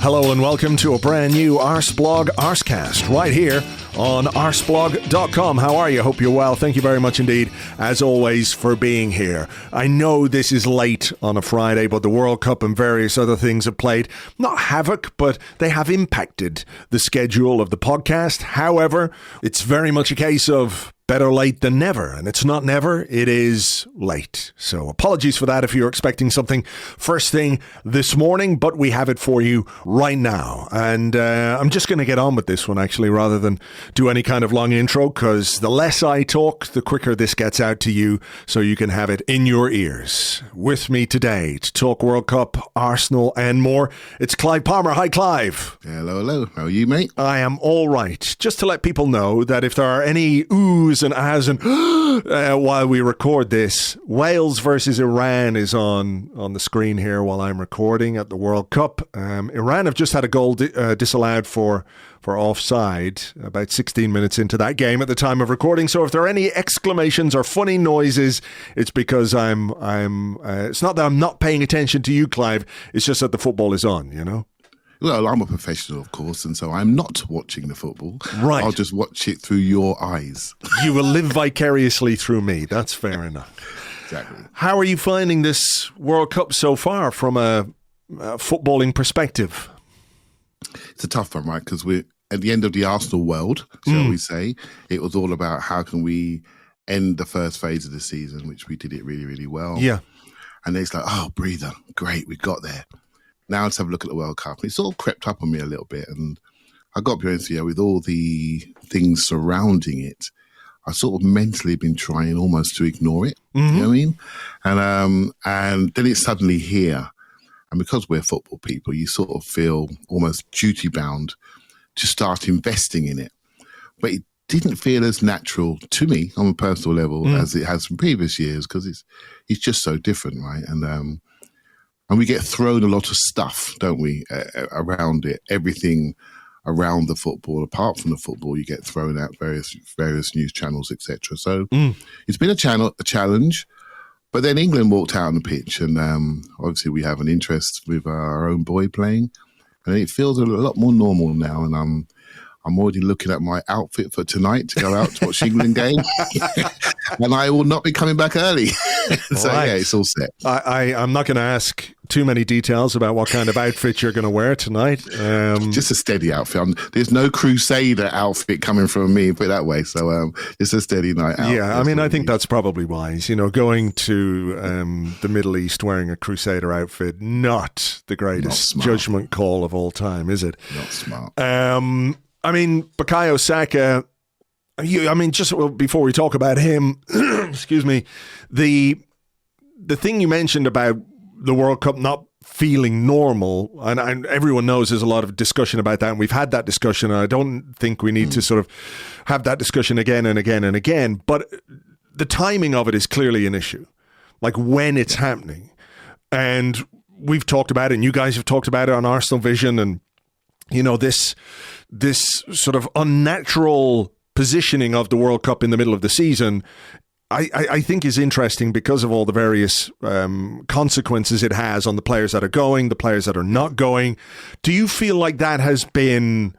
Hello and welcome to a brand new Arseblog Arsecast right here on arseblog.com. How are you? Hope you're well. Thank you very much indeed, as always, for being here. I know this is late on a Friday, but the World Cup and various other things have played, not havoc, but they have impacted the schedule of the podcast. However, it's very much a case of better late than never, and it's not never, it is late. So apologies for that if you're expecting something first thing this morning, but we have it for you right now. And I'm just going to get on with this one, actually, rather than do any kind of long intro, because the less I talk, the quicker this gets out to you, so you can have it in your ears. With me today to talk World Cup, Arsenal, and more, it's Clive Palmer. Hi, Clive. Hello. How are you, mate? I am all right. Just to let people know that if there are any oohs and ahs and while we record this, Wales versus Iran is on the screen here while I'm recording at the World Cup. Iran have just had a goal disallowed for offside about 16 minutes into that game at the time of recording. So if there are any exclamations or funny noises, it's because it's not that I'm not paying attention to you, Clive. It's just that the football is on, you know? Well, I'm a professional, of course, and so I'm not watching the football. Right. I'll just watch it through your eyes. You will live vicariously through me. That's fair enough. Exactly. How are you finding this World Cup so far from a footballing perspective? It's a tough one, right? Because we're at the end of the Arsenal world, shall we say. It was all about how can we end the first phase of the season, which we did it really, really well. Yeah. And it's like, oh, breather. Great, we got there. Now let's have a look at the World Cup. It's all crept up on me a little bit, and I got to be honest with you, with all the things surrounding it, I sort of mentally been trying almost to ignore it. You know what I mean? And then it's suddenly here, and because we're football people, you sort of feel almost duty bound to start investing in it. But it didn't feel as natural to me on a personal level as it has from previous years, because it's just so different, right? And we get thrown a lot of stuff, don't we, around it. Everything around the football, apart from the football, you get thrown at various news channels, etc. So it's been a challenge. But then England walked out on the pitch, and obviously we have an interest with our own boy playing, and it feels a lot more normal now. And I'm already looking at my outfit for tonight to go out to watch England game. And I will not be coming back early. So, right. Yeah, it's all set. I'm not going to ask too many details about what kind of outfit you're going to wear tonight. Just a steady outfit. There's no Crusader outfit coming from me, put it that way. So it's a steady night out. Yeah, I mean, I think that's probably wise. You know, going to the Middle East wearing a Crusader outfit, not the greatest judgment call of all time, is it? Not smart. I mean, Bukayo Saka, just before we talk about him, excuse me, the thing you mentioned about the World Cup not feeling normal, and everyone knows there's a lot of discussion about that, and we've had that discussion, and I don't think we need to sort of have that discussion again and again and again, but the timing of it is clearly an issue, like when it's happening. And we've talked about it, and you guys have talked about it on Arsenal Vision, and you know, this sort of unnatural positioning of the World Cup in the middle of the season, I think is interesting because of all the various consequences it has on the players that are going, the players that are not going. Do you feel like that has been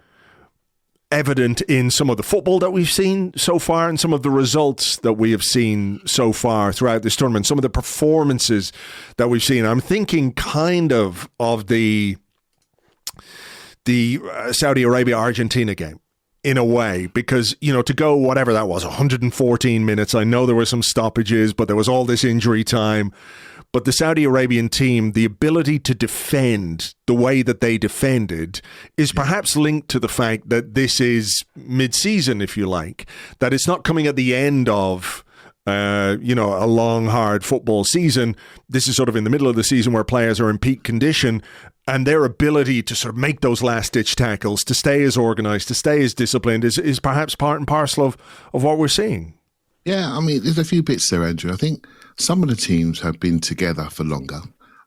evident in some of the football that we've seen so far and some of the results that we have seen so far throughout this tournament, some of the performances that we've seen? I'm thinking kind of the Saudi Arabia-Argentina game in a way, because, you know, to go whatever that was, 114 minutes, I know there were some stoppages, but there was all this injury time. But the Saudi Arabian team, the ability to defend the way that they defended is perhaps linked to the fact that this is mid-season, if you like, that it's not coming at the end of a long, hard football season. This is sort of in the middle of the season where players are in peak condition, and their ability to sort of make those last-ditch tackles, to stay as organised, to stay as disciplined is perhaps part and parcel of what we're seeing. Yeah, I mean, there's a few bits there, Andrew. I think some of the teams have been together for longer,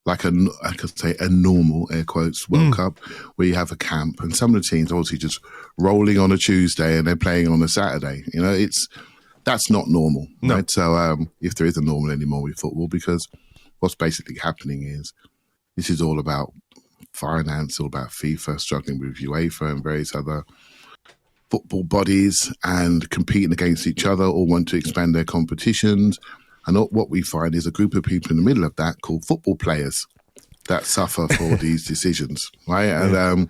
like I could say a normal, air quotes, World Cup, where you have a camp, and some of the teams obviously just rolling on a Tuesday and they're playing on a Saturday. You know, that's not normal, no. Right? So if there is a normal anymore with football, because what's basically happening is this is all about finance, all about FIFA, struggling with UEFA and various other football bodies and competing against each other or want to expand their competitions. And what we find is a group of people in the middle of that called football players that suffer for these decisions, right? And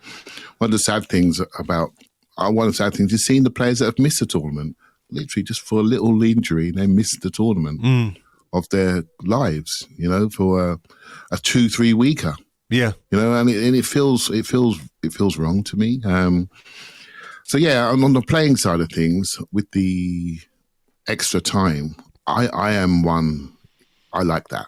one of the sad things is seeing the players that have missed the tournament, literally just for a little injury, they missed the tournament of their lives, for a 2-3 weeker. Yeah, and it feels wrong to me. So yeah, on the playing side of things, with the extra time, I am one. I like that,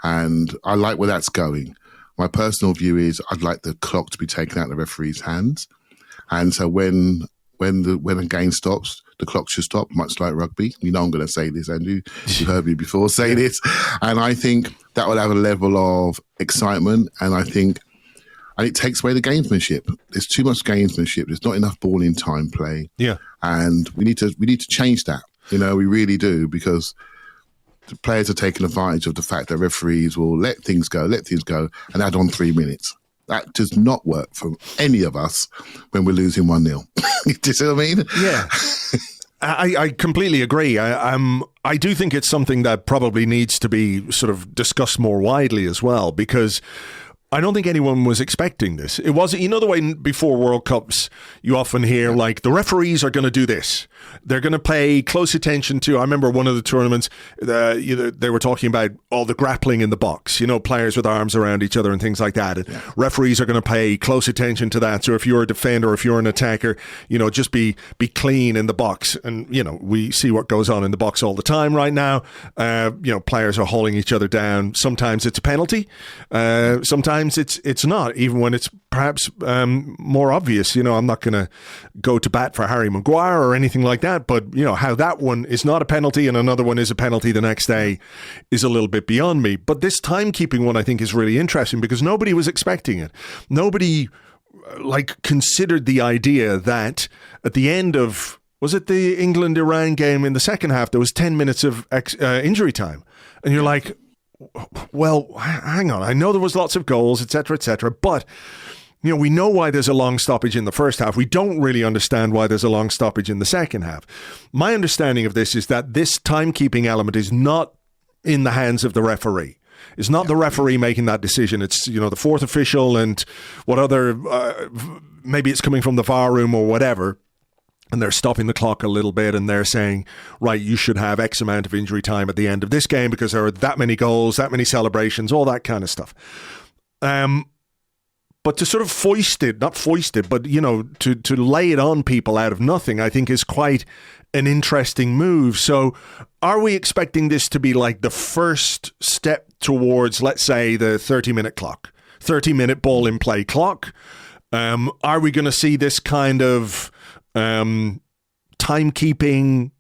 and I like where that's going. My personal view is I'd like the clock to be taken out of the referee's hands, and so when a game stops, the clock should stop, much like rugby. You know I'm going to say this, Andrew. You've heard me before say this. And I think that will have a level of excitement, and it takes away the gamesmanship. There's too much gamesmanship. There's not enough ball in time play. Yeah. And we need to change that. We really do, because the players are taking advantage of the fact that referees will let things go, and add on 3 minutes. That does not work for any of us when we're losing 1-0. Do you see what I mean? Yeah. I completely agree. I do think it's something that probably needs to be sort of discussed more widely as well, because I don't think anyone was expecting this. It wasn't, the way before World Cups, you often hear like the referees are going to do this. They're going to pay close attention to, I remember one of the tournaments, they were talking about all the grappling in the box, players with arms around each other and things like that. Yeah. Referees are going to pay close attention to that. So if you're a defender, if you're an attacker, just be clean in the box. And, we see what goes on in the box all the time right now. Players are hauling each other down. Sometimes it's a penalty. Sometimes it's not, even when it's perhaps more obvious. I'm not going to go to bat for Harry Maguire or anything like that, but how that one is not a penalty and another one is a penalty the next day is a little bit beyond me. But this timekeeping one I think is really interesting, because nobody was expecting it. Nobody considered the idea that at the end of, was it the England-Iran game, in the second half, there was 10 minutes of injury time, and you're like, well, hang on. I know there was lots of goals, etc., but we know why there's a long stoppage in the first half. We don't really understand why there's a long stoppage in the second half. My understanding of this is that this timekeeping element is not in the hands of the referee. It's not the referee making that decision. It's, the fourth official and what other, maybe it's coming from the VAR room or whatever. And they're stopping the clock a little bit, and they're saying, right, you should have X amount of injury time at the end of this game because there are that many goals, that many celebrations, all that kind of stuff. But to sort of not foist it, but, to lay it on people out of nothing, I think is quite an interesting move. So are we expecting this to be like the first step towards, let's say, the 30-minute clock, 30-minute ball in play clock? Are we going to see this kind of timekeeping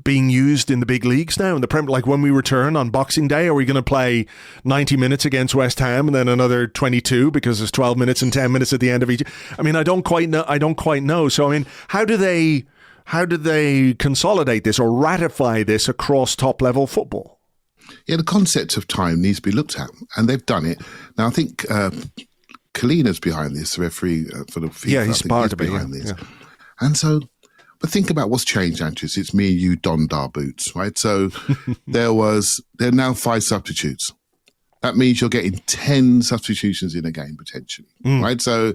being used in the big leagues now in the Premier? Like when we return on Boxing Day, are we going to play 90 minutes against West Ham and then another 22 because there's 12 minutes and 10 minutes at the end of each? I mean, I don't quite know. So I mean, how do they consolidate this or ratify this across top level football? Yeah, the concept of time needs to be looked at, and they've done it. Now, I think Kalina's behind this, the referee for the FIFA. Yeah, he's part of it. Behind this. Yeah. And so, but think about what's changed, Andrew. It's me and you donned our boots, right? So there are now 5 substitutes. That means you're getting 10 substitutions in a game potentially, right? So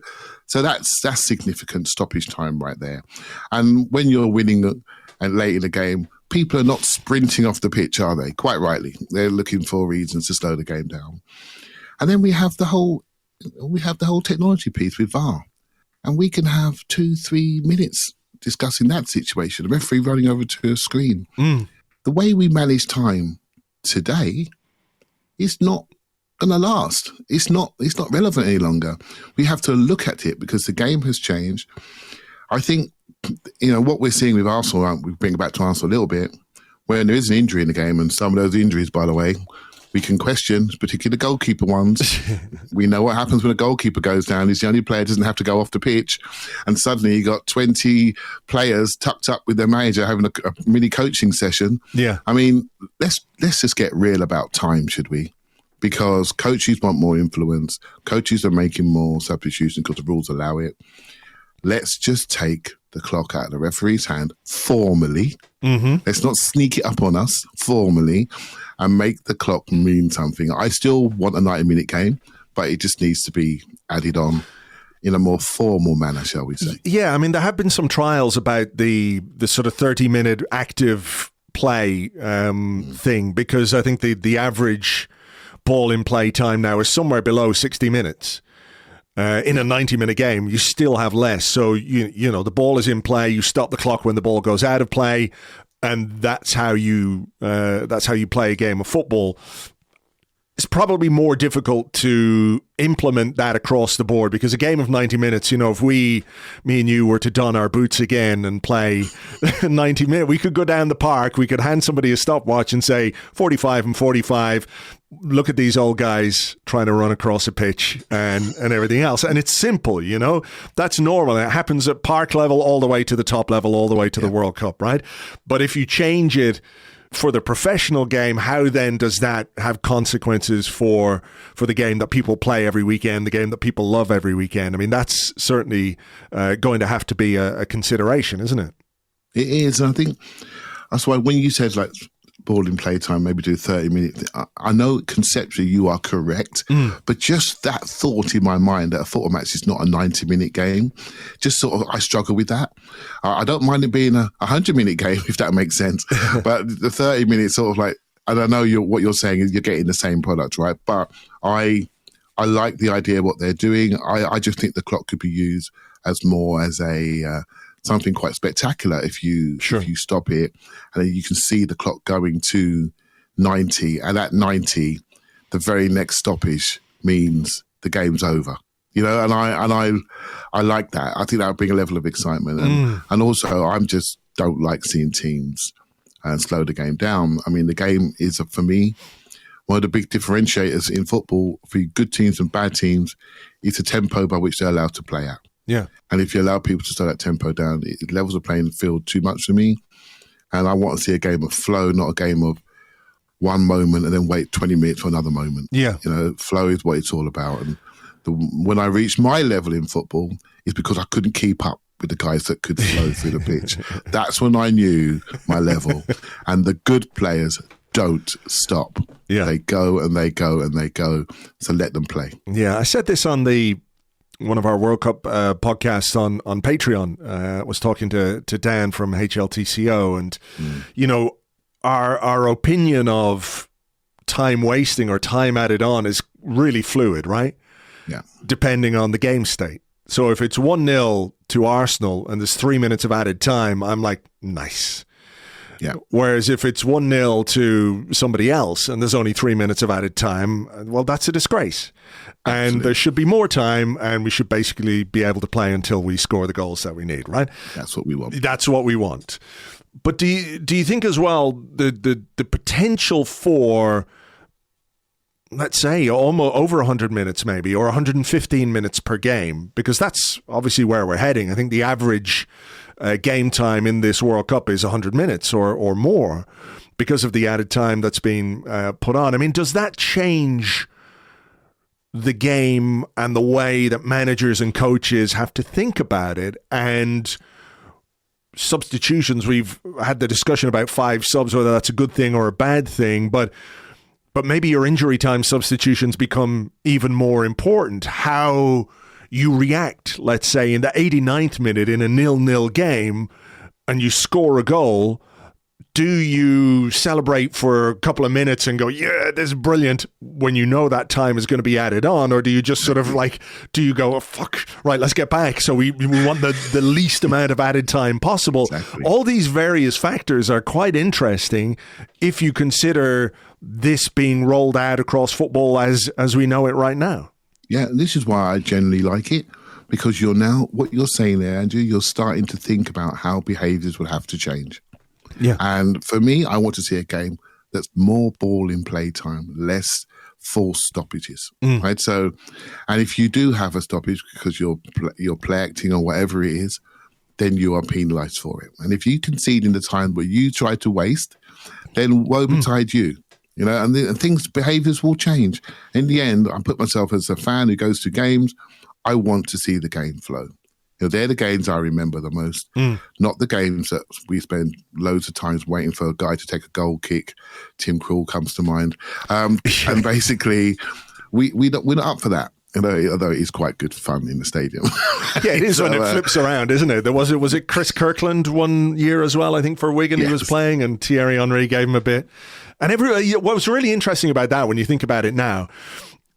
that's significant stoppage time right there. And when you're winning and late in the game, people are not sprinting off the pitch, are they? Quite rightly, they're looking for reasons to slow the game down. And then we have the whole technology piece with VAR, and we can have 2-3 minutes discussing that situation. The referee running over to a screen. The way we manage time today is not going to last. It's not relevant any longer. We have to look at it because the game has changed. I think what we're seeing with Arsenal. We bring it back to Arsenal a little bit. When there is an injury in the game, and some of those injuries, by the way, we can question, particularly the goalkeeper ones. We know what happens when a goalkeeper goes down. He's the only player who doesn't have to go off the pitch. And suddenly you got 20 players tucked up with their manager having a mini coaching session. Yeah. I mean, let's just get real about time, should we? because coaches want more influence. Coaches are making more substitutions because the rules allow it. Let's just take the clock out of the referee's hand formally. Mm-hmm. Let's not sneak it up on us formally and make the clock mean something. I still want a 90-minute game, but it just needs to be added on in a more formal manner, shall we say. Yeah, I mean, there have been some trials about the sort of 30-minute active play thing, because I think the average ball in play time now is somewhere below 60 minutes. In a 90-minute game, you still have less. So, you know, the ball is in play, you stop the clock when the ball goes out of play, and that's how you play a game of football. It's probably more difficult to implement that across the board, because a game of 90 minutes, you know, if me and you were to don our boots again and play 90 minutes, we could go down the park, we could hand somebody a stopwatch and say 45 and 45, look at these old guys trying to run across a pitch and everything else. And it's simple, you know, that's normal. It happens at park level all the way to the top level, all the way to the World Cup, right? But if you change it for the professional game, how then does that have consequences for the game that people play every weekend, the game that people love every weekend? I mean, that's certainly going to have to be a consideration, isn't it? It is. And I think that's why when you said like ball in playtime, maybe do 30 minutes, I know conceptually you are correct, but just that thought in my mind that a football match is not a 90-minute game, just sort of, I struggle with that. I don't mind it being a 100-minute game, if that makes sense, but the 30 minutes sort of like, and I know what you're saying is you're getting the same product, right? But I like the idea of what they're doing. I just think the clock could be used as more as a something quite spectacular if you stop it, and then you can see the clock going to 90, and at 90 the very next stoppage means the game's over, you know, and I like that. I think that would bring a level of excitement, and also I'm just don't like seeing teams slow the game down. I mean, the game is, for me, one of the big differentiators in football for good teams and bad teams is the tempo by which they're allowed to play at. Yeah. And if you allow people to slow that tempo down, it levels the playing field too much for me. And I want to see a game of flow, not a game of one moment and then wait 20 minutes for another moment. Yeah. You know, flow is what it's all about. And when I reached my level in football, it's because I couldn't keep up with the guys that could flow through the pitch. That's when I knew my level. And the good players don't stop. Yeah. They go and they go and they go. So let them play. Yeah. I said this on one of our World Cup podcasts on Patreon. Was talking to Dan from HLTCO, and you know, our opinion of time wasting or time added on is really fluid, right? Yeah. Depending on the game state. So if it's 1-0 to Arsenal and there's 3 minutes of added time, I'm like, nice. Yeah. Whereas if it's 1-0 to somebody else and there's only 3 minutes of added time, well, that's a disgrace. Absolutely. And there should be more time, and we should basically be able to play until we score the goals that we need, right? That's what we want. That's what we want. But do you think as well the potential for, let's say, almost over 100 minutes maybe, or 115 minutes per game, because that's obviously where we're heading. I think the average game time in this World Cup is 100 minutes or more because of the added time that's been put on. I mean, does that change the game and the way that managers and coaches have to think about it? And substitutions, we've had the discussion about 5 subs, whether that's a good thing or a bad thing, but maybe your injury time substitutions become even more important. How you react, let's say, in the 89th minute in a 0-0 game and you score a goal, do you celebrate for a couple of minutes and go, yeah, this is brilliant, when you know that time is going to be added on? Or do you just sort of like, do you go, oh, fuck, right, let's get back. So we want the least amount of added time possible. Exactly. All these various factors are quite interesting if you consider this being rolled out across football as we know it right now. Yeah, this is why I generally like it, because what you're saying there, Andrew, you're starting to think about how behaviours will have to change. Yeah. And for me, I want to see a game that's more ball in play time, less false stoppages, right? So, and if you do have a stoppage because you're play acting or whatever it is, then you are penalised for it. And if you concede in the time where you try to waste, then woe betide you. and behaviours will change. In the end, I put myself as a fan who goes to games. I want to see the game flow. They're the games I remember the most, not the games that we spend loads of times waiting for a guy to take a goal kick. Tim Krul comes to mind. And basically, we're not up for that. Although it is quite good fun in the stadium. Yeah, it is when it flips around, isn't it? Was it Chris Kirkland one year as well, I think, for Wigan. Yes. He was playing, and Thierry Henry gave him a bit. And what was really interesting about that, when you think about it now,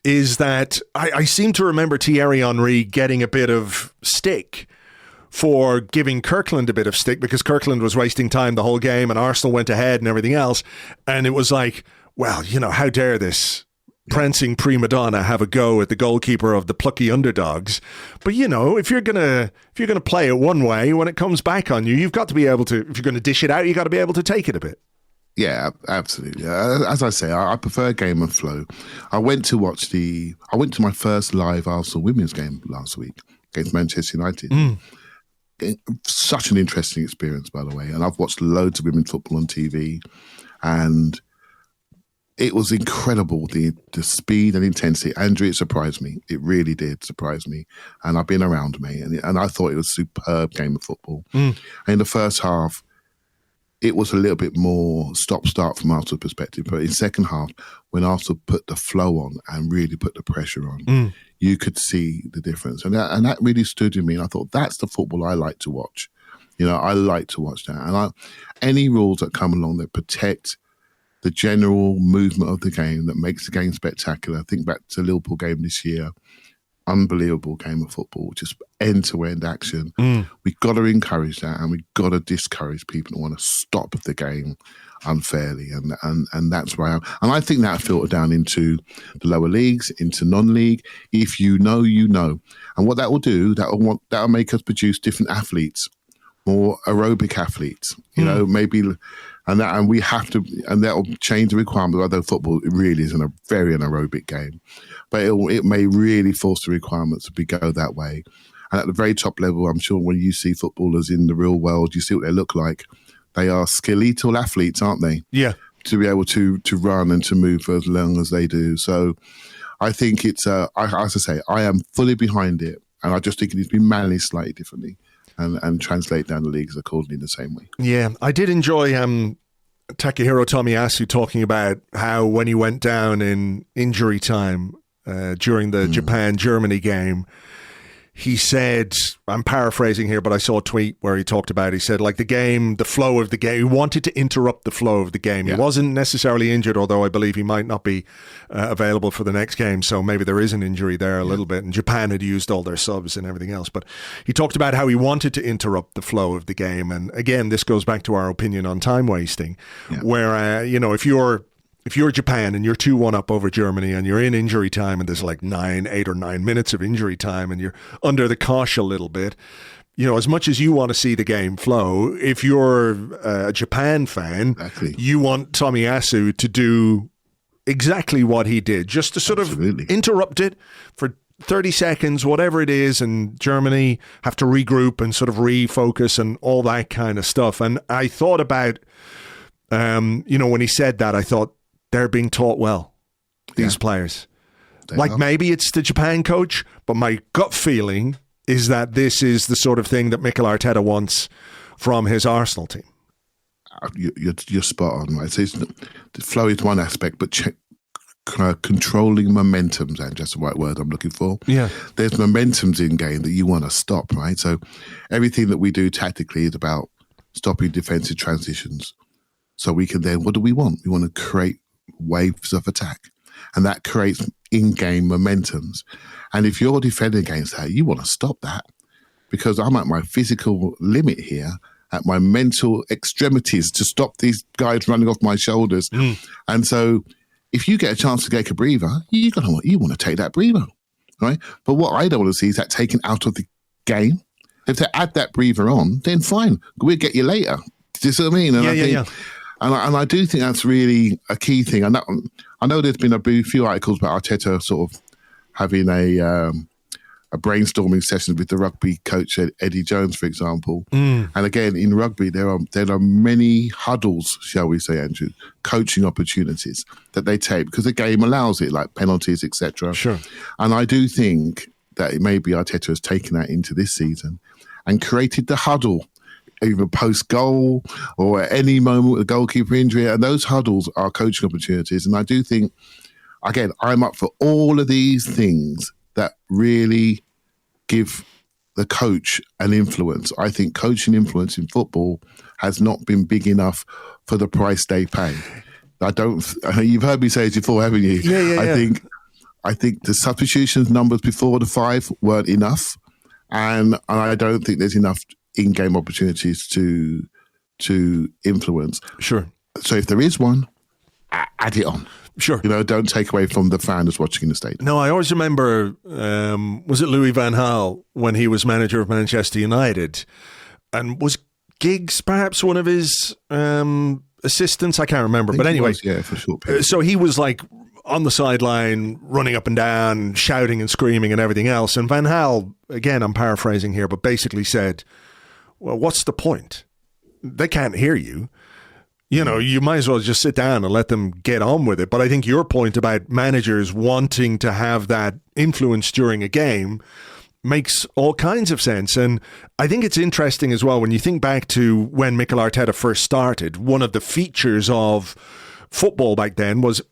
is that I seem to remember Thierry Henry getting a bit of stick for giving Kirkland a bit of stick, because Kirkland was wasting time the whole game and Arsenal went ahead and everything else. And it was like, well, how dare this prancing prima donna have a go at the goalkeeper of the plucky underdogs. But if you're gonna play it one way, when it comes back on you, you've got to be able to, if you're gonna dish it out, you got to be able to take it a bit. Yeah, absolutely. As I say, I prefer game and flow. I went to my first live Arsenal women's game last week against Manchester United. Such an interesting experience, by the way. And I've watched loads of women's football on TV, and it was incredible, the speed and intensity. Andrew, it surprised me. It really did surprise me. And I've been around, mate, and I thought it was a superb game of football. And in the first half, it was a little bit more stop-start from Arsenal's perspective. But in second half, when Arsenal put the flow on and really put the pressure on, you could see the difference. And that really stood in me. And I thought, that's the football I like to watch. I like to watch that. And any rules that come along that protect the general movement of the game, that makes the game spectacular. Think back to the Liverpool game this year. Unbelievable game of football, just end-to-end action. We've got to encourage that, and we've got to discourage people who want to stop the game unfairly, and that's where I am. And I think that filtered down into the lower leagues, into non-league. If you know, you know. And what that will do, that'll make us produce different athletes, more aerobic athletes, maybe, and we have to, and that'll change the requirement. Although football really is a very anaerobic game, but it may really force the requirements to go that way. And at the very top level, I'm sure when you see footballers in the real world, you see what they look like. They are skeletal athletes, aren't they? Yeah. To be able to run and to move for as long as they do. So I think it's, as I say, I am fully behind it, and I just think it needs to be managed slightly differently. And translate down the leagues accordingly in the same way. Yeah, I did enjoy Takehiro Tomiyasu talking about how when he went down in injury time during the Japan-Germany game, he said, I'm paraphrasing here, but I saw a tweet where he talked about, he said, like the flow of the game, he wanted to interrupt the flow of the game. Yeah. He wasn't necessarily injured, although I believe he might not be available for the next game. So maybe there is an injury there a little bit. And Japan had used all their subs and everything else. But he talked about how he wanted to interrupt the flow of the game. And again, this goes back to our opinion on time wasting, where, if you're Japan and you're 2-1 up over Germany and you're in injury time and there's like 8 or 9 minutes of injury time and you're under the cosh a little bit, as much as you want to see the game flow, if you're a Japan fan, you want Tomiyasu to do exactly what he did, just to sort of interrupt it for 30 seconds, whatever it is, and Germany have to regroup and sort of refocus and all that kind of stuff. And I thought about, when he said that, I thought, they're being taught well, these players. Maybe it's the Japan coach, but my gut feeling is that this is the sort of thing that Mikel Arteta wants from his Arsenal team. You're spot on, right? So the flow is one aspect, but controlling momentums, and just the right word I'm looking for. Yeah. There's momentums in game that you want to stop, right? So everything that we do tactically is about stopping defensive transitions. So we can then, what do we want? We want to create waves of attack, and that creates in-game momentums. And if you're defending against that, you want to stop that, because I'm at my physical limit here, at my mental extremities to stop these guys running off my shoulders. And so if you get a chance to take a breather, you want to take that breather, right? But what I don't want to see is that taken out of the game. If they add that breather on, then fine, we'll get you later. Do you see what I mean? And And I do think that's really a key thing. And I know there's been a few articles about Arteta sort of having a brainstorming session with the rugby coach Eddie Jones, for example. And again, in rugby, there are many huddles, shall we say, Andrew, coaching opportunities that they take because the game allows it, like penalties, etc. Sure. And I do think that it maybe Arteta has taken that into this season and created the huddle, either post-goal or at any moment with a goalkeeper injury. And those huddles are coaching opportunities. And I do think, again, I'm up for all of these things that really give the coach an influence. I think coaching influence in football has not been big enough for the price they pay. You've heard me say it before, haven't you? Yeah. I think the substitutions numbers before the 5 weren't enough. And I don't think there's enough in-game opportunities to influence. Sure. So if there is one, add it on. Sure. Don't take away from the fan that's watching in the stadium. No, I always remember, was it Louis van Gaal when he was manager of Manchester United? And was Giggs perhaps one of his assistants? I can't remember. But anyway. Yeah, for a short period. So he was like on the sideline, running up and down, shouting and screaming and everything else. And Van Gaal, again, I'm paraphrasing here, but basically said, well, what's the point? They can't hear you. You might as well just sit down and let them get on with it. But I think your point about managers wanting to have that influence during a game makes all kinds of sense. And I think it's interesting as well when you think back to when Mikel Arteta first started, one of the features of football back then was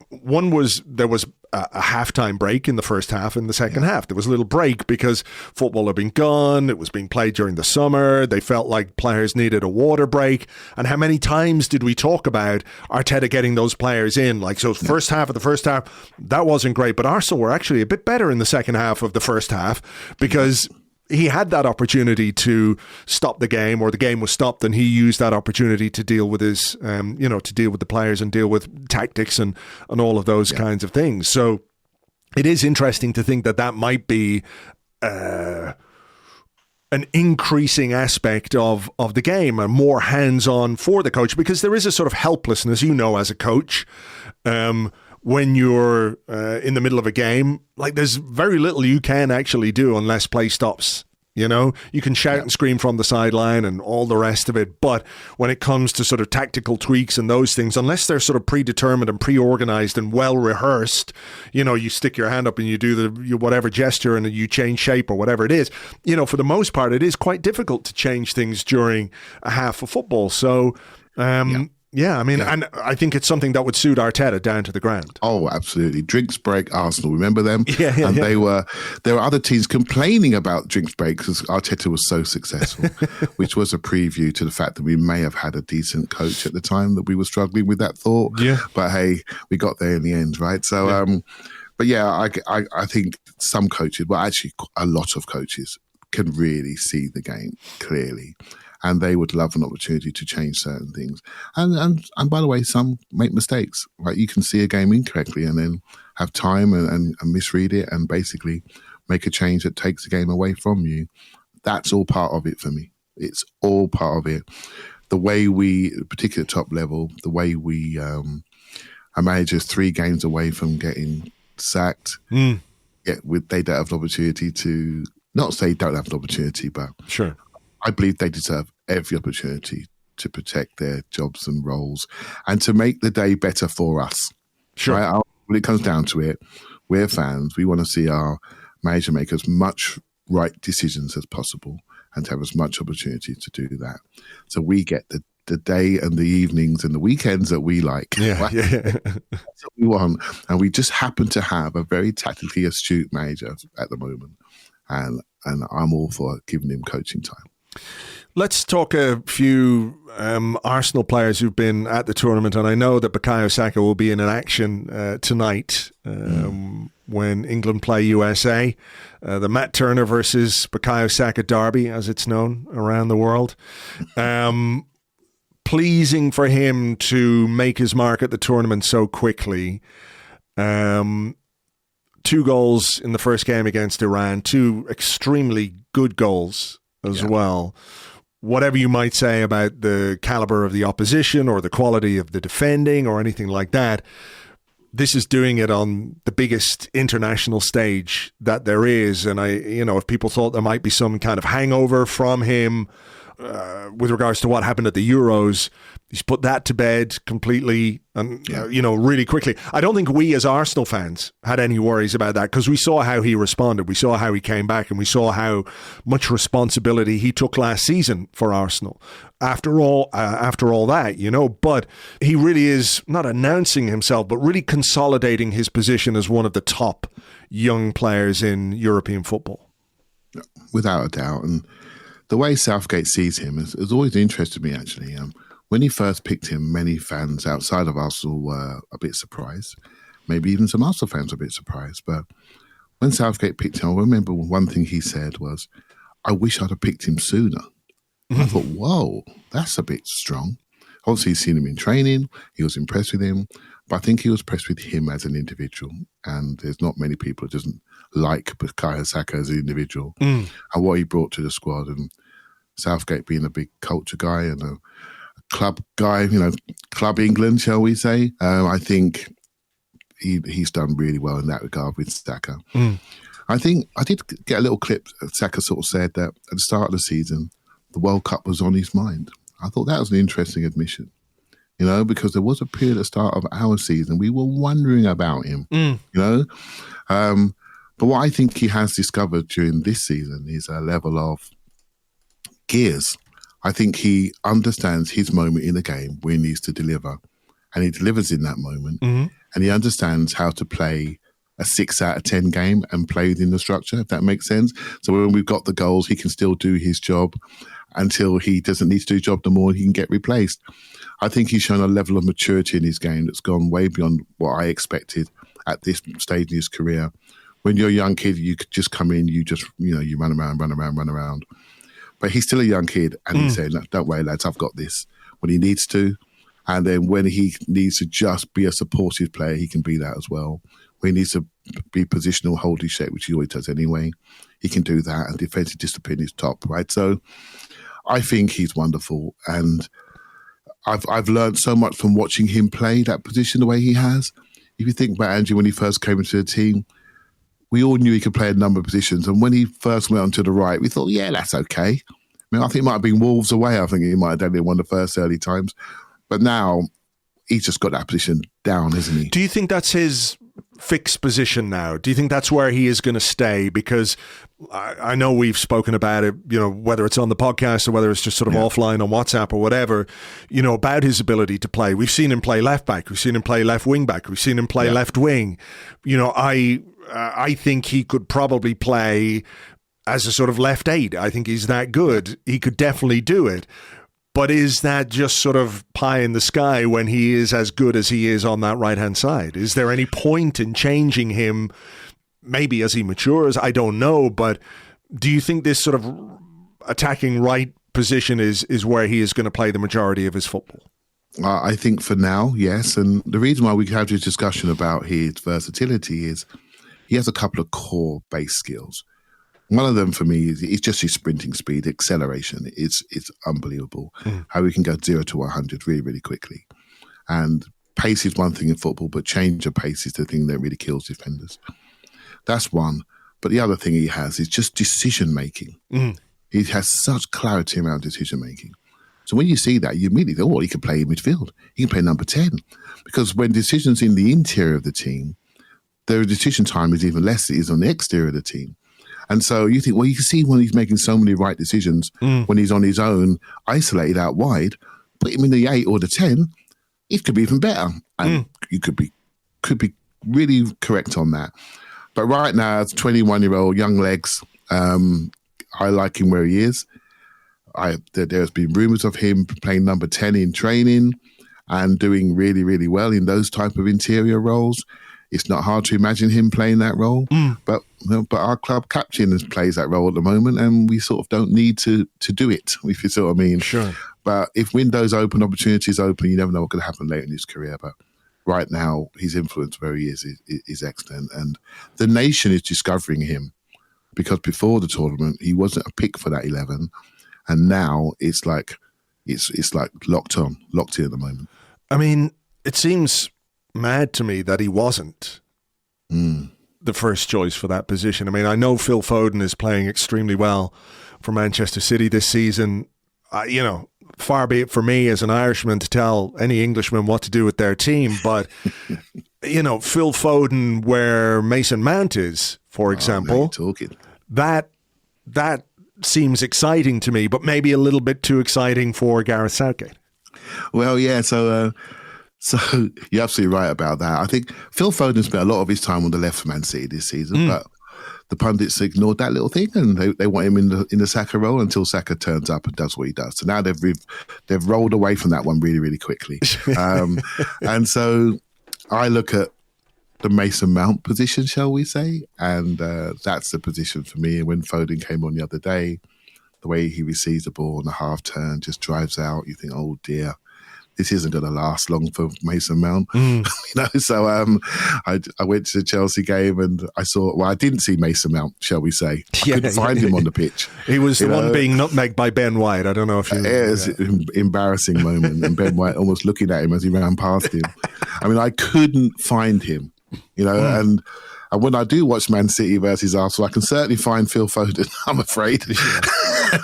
there was a halftime break in the first half and the second half. There was a little break because football had been gone. It was being played during the summer. They felt like players needed a water break. And how many times did we talk about Arteta getting those players in? First half of the first half, that wasn't great. But Arsenal were actually a bit better in the second half of the first half because he had that opportunity to stop the game, or the game was stopped, and he used that opportunity to deal with his, to deal with the players and deal with tactics and all of those kinds of things. So it is interesting to think that might be an increasing aspect of the game and more hands-on for the coach, because there is a sort of helplessness, as a coach, when you're in the middle of a game. Like, there's very little you can actually do unless play stops. You can shout and scream from the sideline and all the rest of it. But when it comes to sort of tactical tweaks and those things, unless they're sort of predetermined and pre-organized and well rehearsed, you stick your hand up and you do whatever gesture and you change shape or whatever it is. For the most part, it is quite difficult to change things during a half of football. So, and I think it's something that would suit Arteta down to the ground. Oh, absolutely. Drinks break, Arsenal. Remember them? Yeah. There were other teams complaining about drinks break because Arteta was so successful, which was a preview to the fact that we may have had a decent coach at the time, that we were struggling with that thought. Yeah. But hey, we got there in the end, right? So, I think some coaches, well, actually a lot of coaches can really see the game clearly. And they would love an opportunity to change certain things. And by the way, some make mistakes. Right? You can see a game incorrectly and then have time and misread it and basically make a change that takes the game away from you. That's all part of it for me. It's all part of it. The way we, particularly at top level, the way we are managers 3 games away from getting sacked. They don't have an opportunity to, not say don't have an opportunity, but sure. I believe they deserve every opportunity to protect their jobs and roles and to make the day better for us. Sure. Right? When it comes down to it, we're fans. We want to see our manager make as much right decisions as possible and to have as much opportunity to do that. So we get the day and the evenings and the weekends that we like. Yeah, right? yeah. That's what we want. And we just happen to have a very tactically astute manager at the moment. And I'm all for giving him coaching time. Let's talk a few Arsenal players who've been at the tournament, and I know that Bukayo Saka will be in an action tonight when England play USA. The Matt Turner versus Bukayo Saka derby, as it's known around the world. Pleasing for him to make his mark at the tournament so quickly. 2 goals in the first game against Iran, 2 extremely good goals as well. Whatever you might say about the caliber of the opposition or the quality of the defending or anything like that, this is doing it on the biggest international stage that there is. And if people thought there might be some kind of hangover from him with regards to what happened at the Euros, he's put that to bed completely and, really quickly. I don't think we as Arsenal fans had any worries about that because we saw how he responded. We saw how he came back and we saw how much responsibility he took last season for Arsenal. After all that, but he really is not announcing himself, but really consolidating his position as one of the top young players in European football. Without a doubt. And the way Southgate sees him has always interested me, actually. When he first picked him, many fans outside of Arsenal were a bit surprised. Maybe even some Arsenal fans were a bit surprised. But when Southgate picked him, I remember one thing he said was, I wish I'd have picked him sooner. I thought, whoa, that's a bit strong. Obviously, he's seen him in training. He was impressed with him. But I think he was impressed with him as an individual. And there's not many people who doesn't like Bukayo Saka as an individual and what he brought to the squad. And Southgate being a big culture guy and a club guy, Club England, shall we say. I think he's done really well in that regard with Saka. I think I did get a little clip. Saka sort of said that at the start of the season, the World Cup was on his mind. I thought that was an interesting admission, because there was a period at the start of our season we were wondering about him, But what I think he has discovered during this season is a level of gears. I think he understands his moment in the game where he needs to deliver, and he delivers in that moment. And he understands how to play a 6 out of 10 game and play within the structure, if that makes sense. So when we've got the goals, he can still do his job until he doesn't need to do his job no more, he can get replaced. I think he's shown a level of maturity in his game that's gone way beyond what I expected at this stage in his career. When you're a young kid, you could just come in, you run around. But he's still a young kid, and he's saying, don't worry, lads, I've got this when he needs to. And then when he needs to just be a supportive player, he can be that as well. When he needs to be positional, hold his shape, which he always does anyway, he can do that. And defensive discipline is top, right? So I think he's wonderful. And I've learned so much from watching him play that position the way he has. If you think about Andrew, when he first came into the team, we all knew he could play a number of positions. And when he first went onto the right, we thought, yeah, that's okay. I think it might have been Wolves away. I think he might have done it one of the first early times. But now he's just got that position down, isn't he? Do you think that's his fixed position now? Do you think that's where he is going to stay? Because I know we've spoken about it, whether it's on the podcast or whether it's just sort of offline on WhatsApp or whatever, about his ability to play. We've seen him play left back. We've seen him play left wing back. We've seen him play left wing. I think he could probably play as a sort of left 8. I think he's that good. He could definitely do it. But is that just sort of pie in the sky when he is as good as he is on that right-hand side? Is there any point in changing him, maybe as he matures? I don't know. But do you think this sort of attacking right position is where he is going to play the majority of his football? I think for now, yes. And the reason why we have this discussion about his versatility is he has a couple of core base skills. One of them for me is just his sprinting speed, acceleration. It's unbelievable how he can go 0 to 100 really, really quickly. And pace is one thing in football, but change of pace is the thing that really kills defenders. That's one. But the other thing he has is just decision making. He has such clarity around decision making. So when you see that, you immediately go, he can play in midfield. He can play number 10. Because when decisions in the interior of the team, their decision time is even less than it is on the exterior of the team. And so you think, you can see when he's making so many right decisions when he's on his own, isolated out wide, put him in the 8 or the 10, it could be even better. And you could be really correct on that. But right now, as a 21-year-old, young legs, I like him where he is. There's been rumours of him playing number 10 in training and doing really, really well in those type of interior roles. It's not hard to imagine him playing that role, but our club captain plays that role at the moment, and we sort of don't need to do it, if you see what I mean. Sure. But if windows open, opportunities open, you never know what could happen later in his career. But right now, his influence where he is excellent, and the nation is discovering him because before the tournament he wasn't a pick for that 11, and now it's like locked in at the moment. I mean, it seems mad to me that he wasn't the first choice for that position. I mean, I know Phil Foden is playing extremely well for Manchester City this season. Far be it for me as an Irishman to tell any Englishman what to do with their team, but Phil Foden where Mason Mount is, for example, that seems exciting to me, but maybe a little bit too exciting for Gareth Southgate. Well, yeah, so you're absolutely right about that. I think Phil Foden spent a lot of his time on the left for Man City this season, but the pundits ignored that little thing, and they want him in the Saka role until Saka turns up and does what he does. So now they've rolled away from that one really, really quickly. And so I look at the Mason Mount position, shall we say, and that's the position for me. And when Foden came on the other day, the way he receives the ball on a half turn, just drives out, you think, oh dear, this isn't going to last long for Mason Mount. So I went to the Chelsea game and I didn't see Mason Mount, shall we say. I couldn't find him on the pitch. He was the one being nutmegged by Ben White. I don't know if you... It was an embarrassing moment, and Ben White almost looking at him as he ran past him. I mean, I couldn't find him, and when I do watch Man City versus Arsenal, I can certainly find Phil Foden, I'm afraid.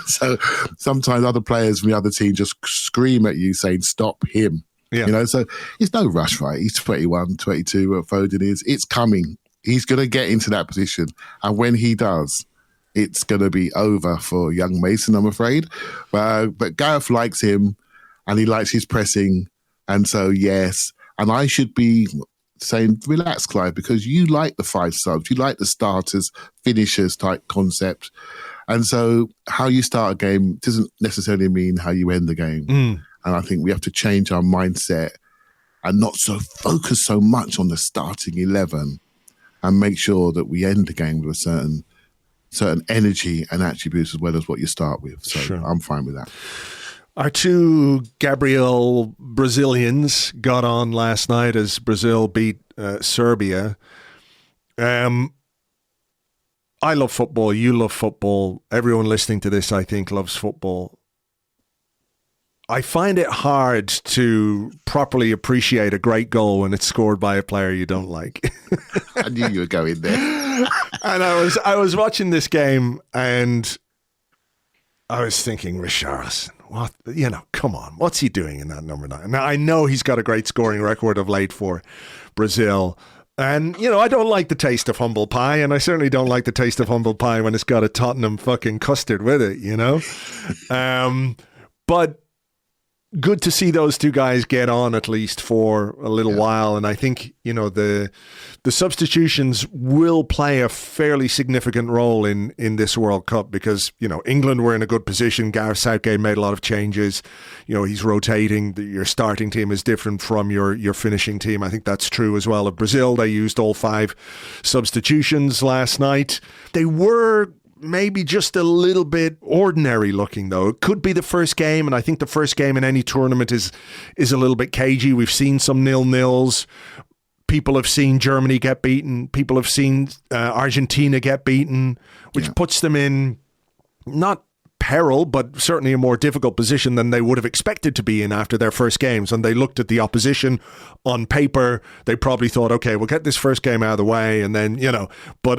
So sometimes other players from the other team just scream at you saying, stop him. Yeah. So it's no rush, right? He's 21, 22, what Foden is. It's coming. He's going to get into that position. And when he does, it's going to be over for young Mason, I'm afraid. But Gareth likes him and he likes his pressing. And so, yes. And I should be saying, relax, Clive, because you like the 5 subs. You like the starters, finishers type concept. And so how you start a game doesn't necessarily mean how you end the game. And I think we have to change our mindset and not so focus so much on the starting 11 and make sure that we end the game with a certain energy and attributes as well as what you start with. So sure. I'm fine with that. Our 2 Gabriel Brazilians got on last night as Brazil beat Serbia. I love football. You love football. Everyone listening to this, I think, loves football. I find it hard to properly appreciate a great goal when it's scored by a player you don't like. I knew you were going there. And I was watching this game and I was thinking, Richarlison, what, come on, what's he doing in that number 9? Now, I know he's got a great scoring record of late for Brazil. And, I don't like the taste of humble pie, and I certainly don't like the taste of humble pie when it's got a Tottenham fucking custard with it, But good to see those 2 guys get on at least for a little while. And I think, the substitutions will play a fairly significant role in this World Cup because, England were in a good position. Gareth Southgate made a lot of changes. He's rotating. Your starting team is different from your finishing team. I think that's true as well of Brazil. They used all 5 substitutions last night. They were maybe just a little bit ordinary looking, though. It could be the first game, and I think the first game in any tournament is a little bit cagey. We've seen some 0-0s. People have seen Germany get beaten. People have seen Argentina get beaten, which puts them in not peril, but certainly a more difficult position than they would have expected to be in after their first games. And they looked at the opposition on paper. They probably thought, okay, we'll get this first game out of the way. And then, but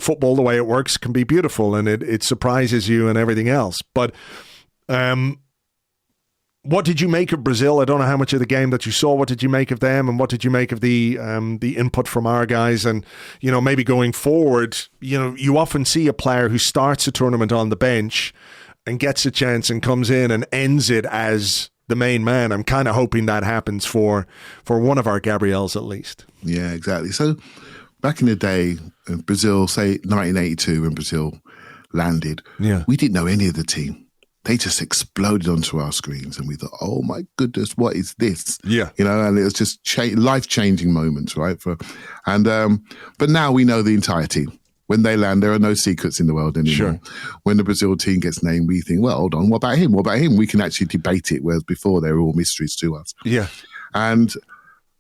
football, the way it works can be beautiful and it surprises you and everything else. But what did you make of Brazil? I don't know how much of the game that you saw. What did you make of them? And what did you make of the input from our guys? And, maybe going forward, you often see a player who starts a tournament on the bench and gets a chance and comes in and ends it as the main man. I'm kind of hoping that happens for one of our Gabriels at least. Yeah, exactly. So back in the day, Brazil, say 1982 when Brazil landed, we didn't know any of the team. They just exploded onto our screens and we thought, oh my goodness, what is this? Yeah. And it was just life-changing moments, right? But now we know the entire team. When they land, there are no secrets in the world anymore. Sure. When the Brazil team gets named, we think, well, hold on, what about him? What about him? We can actually debate it, whereas before they were all mysteries to us. Yeah. And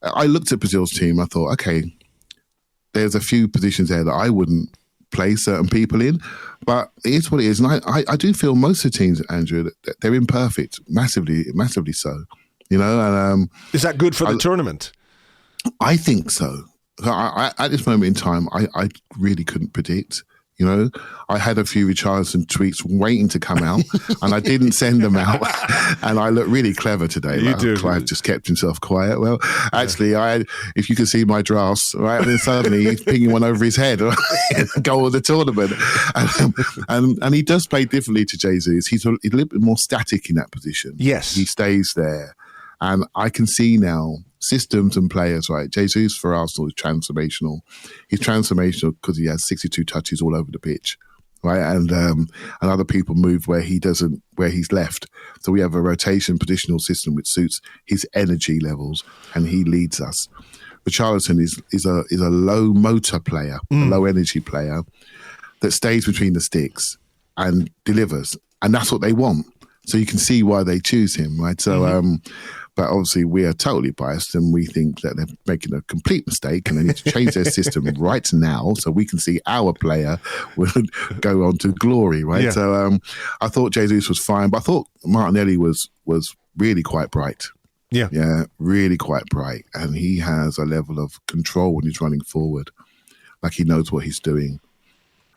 I looked at Brazil's team, I thought, okay, there's a few positions there that I wouldn't play certain people in, but it is what it is. And I do feel most of the teams, Andrew, that they're imperfect, massively so. And, is that good for the tournament? I think so. At this moment in time, I really couldn't predict. You know, I had a few Richarlison tweets waiting to come out, and I didn't send them out. And I look really clever today. You do. Clive just kept himself quiet. Well, actually, if you could see my drafts, right, and then suddenly he's pinging one over his head, goal of the tournament. And he does play differently to Jesus. He's a little bit more static in that position. Yes, he stays there, and I can see now systems and players, right? Jesus for Arsenal is transformational. He's transformational because he has 62 touches all over the pitch, right? And other people move where he doesn't, where he's left. So we have a rotation positional system which suits his energy levels, and he leads us. Richarlison is a low motor player, a low energy player that stays between the sticks and delivers, and that's what they want. So you can see why they choose him, right? So. But obviously we are totally biased, and we think that they're making a complete mistake and they need to change their system right now so we can see our player will go on to glory, right? Yeah. So I thought Jesus was fine, but I thought Martinelli was really quite bright. Yeah. Yeah, really quite bright. And he has a level of control when he's running forward, like he knows what he's doing.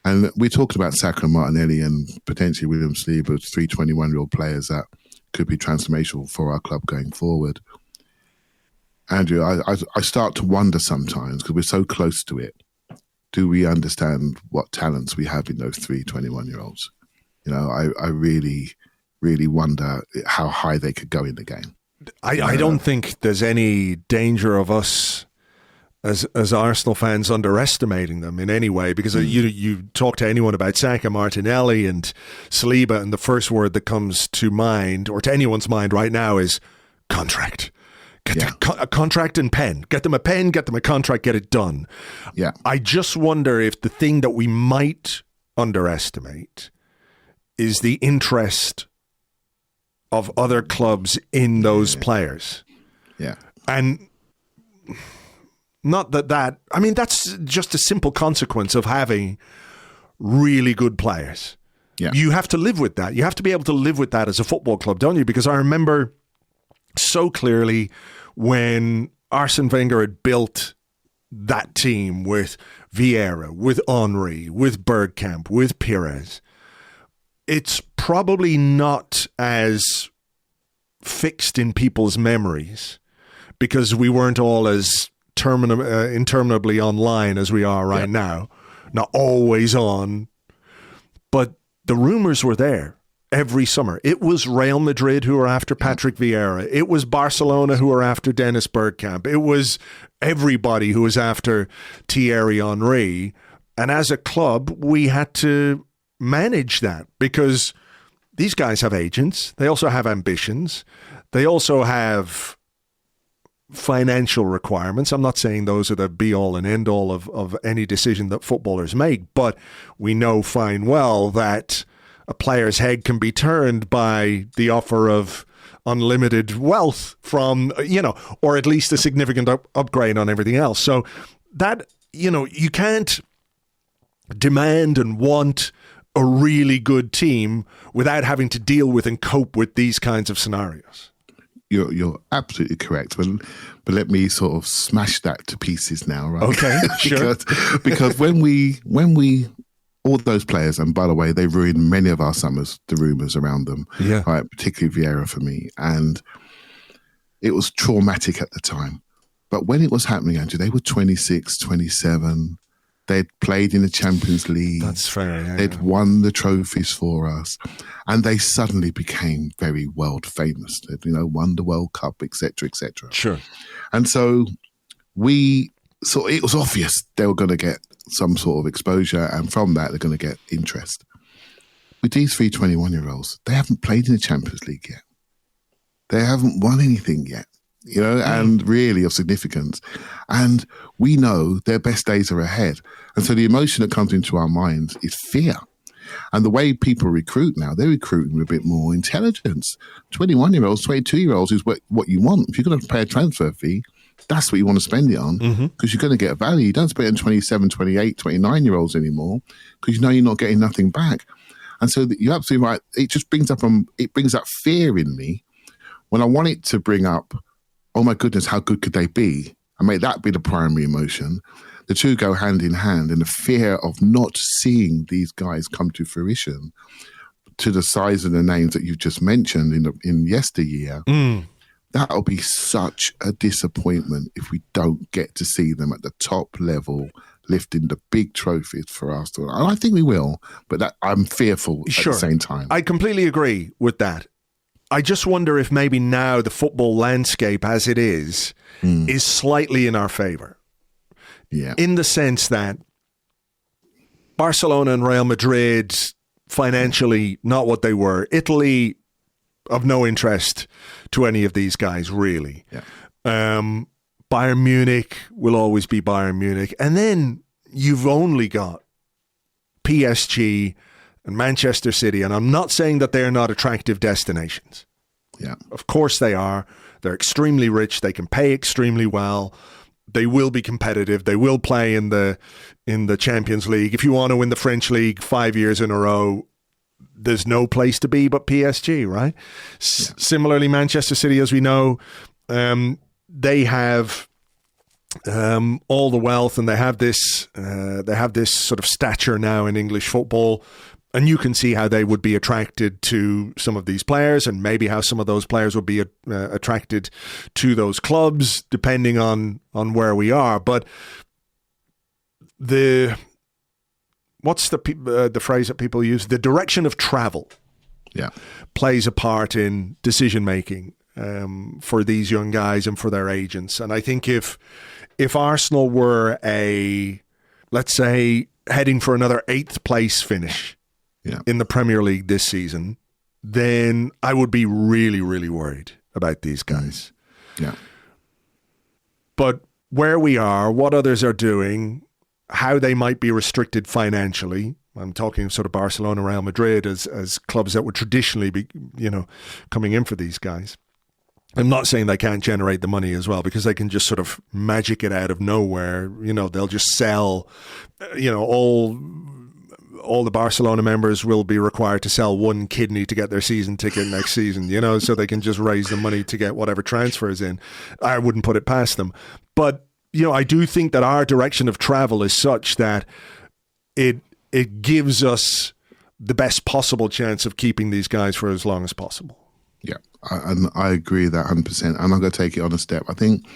And we talked about Saka and Martinelli and potentially William Saliba, 3 21-year-old players that could be transformational for our club going forward. Andrew, I start to wonder sometimes, because we're so close to it, do we understand what talents we have in those 3 21-year-olds? You know, I really, really wonder how high they could go in the game. I don't think there's any danger of us as Arsenal fans underestimating them in any way, because you talk to anyone about Saka, Martinelli and Saliba, and the first word that comes to mind, or to anyone's mind right now, is contract. Get a contract and pen. Get them a pen, get them a contract, get it done. Yeah. I just wonder if the thing that we might underestimate is the interest of other clubs in those players. Yeah. And not that, I mean, that's just a simple consequence of having really good players. Yeah. You have to live with that. You have to be able to live with that as a football club, don't you? Because I remember so clearly when Arsene Wenger had built that team with Vieira, with Henry, with Bergkamp, with Pires. It's probably not as fixed in people's memories because we weren't all as interminably online as we are right now. Not always on, but the rumors were there every summer. It was Real Madrid who were after Patrick Vieira. It was Barcelona who were after Dennis Bergkamp. It was everybody who was after Thierry Henry. And as a club, we had to manage that because these guys have agents. They also have ambitions. They also have financial requirements. I'm not saying those are the be-all and end-all of any decision that footballers make, but we know fine well that a player's head can be turned by the offer of unlimited wealth from, or at least a significant upgrade on everything else. So that, you can't demand and want a really good team without having to deal with and cope with these kinds of scenarios. You're absolutely correct. But let me sort of smash that to pieces now, right? Okay, sure. because when we all those players, and by the way, they ruined many of our summers, the rumours around them, right? Particularly Vieira for me. And it was traumatic at the time. But when it was happening, Andrew, they were 26, 27. They'd played in the Champions League. That's fair. Yeah, They'd won the trophies for us. And they suddenly became very world famous. They'd, won the World Cup, etc., etc. Sure. And so it was obvious they were going to get some sort of exposure, and from that, they're going to get interest. With these 3 21-year-olds, they haven't played in the Champions League yet. They haven't won anything yet, and really of significance. And we know their best days are ahead. And so the emotion that comes into our minds is fear. And the way people recruit now, they're recruiting with a bit more intelligence. 21-year-olds, 22-year-olds is what you want. If you're going to pay a transfer fee, that's what you want to spend it on because you're going to get value. You don't spend it on 27, 28, 29-year-olds anymore because you're not getting nothing back. And so you're absolutely right. It just brings up fear in me when I want it to bring up, oh my goodness, how good could they be? and make that be the primary emotion, the two go hand in hand. And the fear of not seeing these guys come to fruition to the size of the names that you've just mentioned in yesteryear, that'll be such a disappointment if we don't get to see them at the top level lifting the big trophies for Arsenal. And I think we will, but I'm fearful at the same time. I completely agree with that. I just wonder if maybe now the football landscape as it is slightly in our favour. Yeah. In the sense that Barcelona and Real Madrid, financially, not what they were. Italy, of no interest to any of these guys, really. Yeah. Bayern Munich will always be Bayern Munich. And then you've only got PSG and Manchester City. And I'm not saying that they're not attractive destinations. Yeah. Of course they are. They're extremely rich. They can pay extremely well. They will be competitive. They will play in the Champions League. If you want to win the French League 5 years in a row, there's no place to be but PSG, right? Yeah. Similarly, Manchester City, as we know, they have all the wealth, and they have this sort of stature now in English football. And you can see how they would be attracted to some of these players, and maybe how some of those players would be attracted to those clubs, depending on where we are. But what's the phrase that people use? The direction of travel, plays a part in decision making for these young guys and for their agents. And I think if Arsenal were let's say, heading for another 8th place finish in the Premier League this season, then I would be really, really worried about these guys. Yeah. But where we are, what others are doing, how they might be restricted financially. I'm talking sort of Barcelona, Real Madrid as clubs that would traditionally be, coming in for these guys. I'm not saying they can't generate the money as well, because they can just sort of magic it out of nowhere. They'll just sell, all the Barcelona members will be required to sell one kidney to get their season ticket next season, so they can just raise the money to get whatever transfers in. I wouldn't put it past them. But, I do think that our direction of travel is such that it gives us the best possible chance of keeping these guys for as long as possible. Yeah, and I agree with that 100%. And I'm going to take it on a step. I think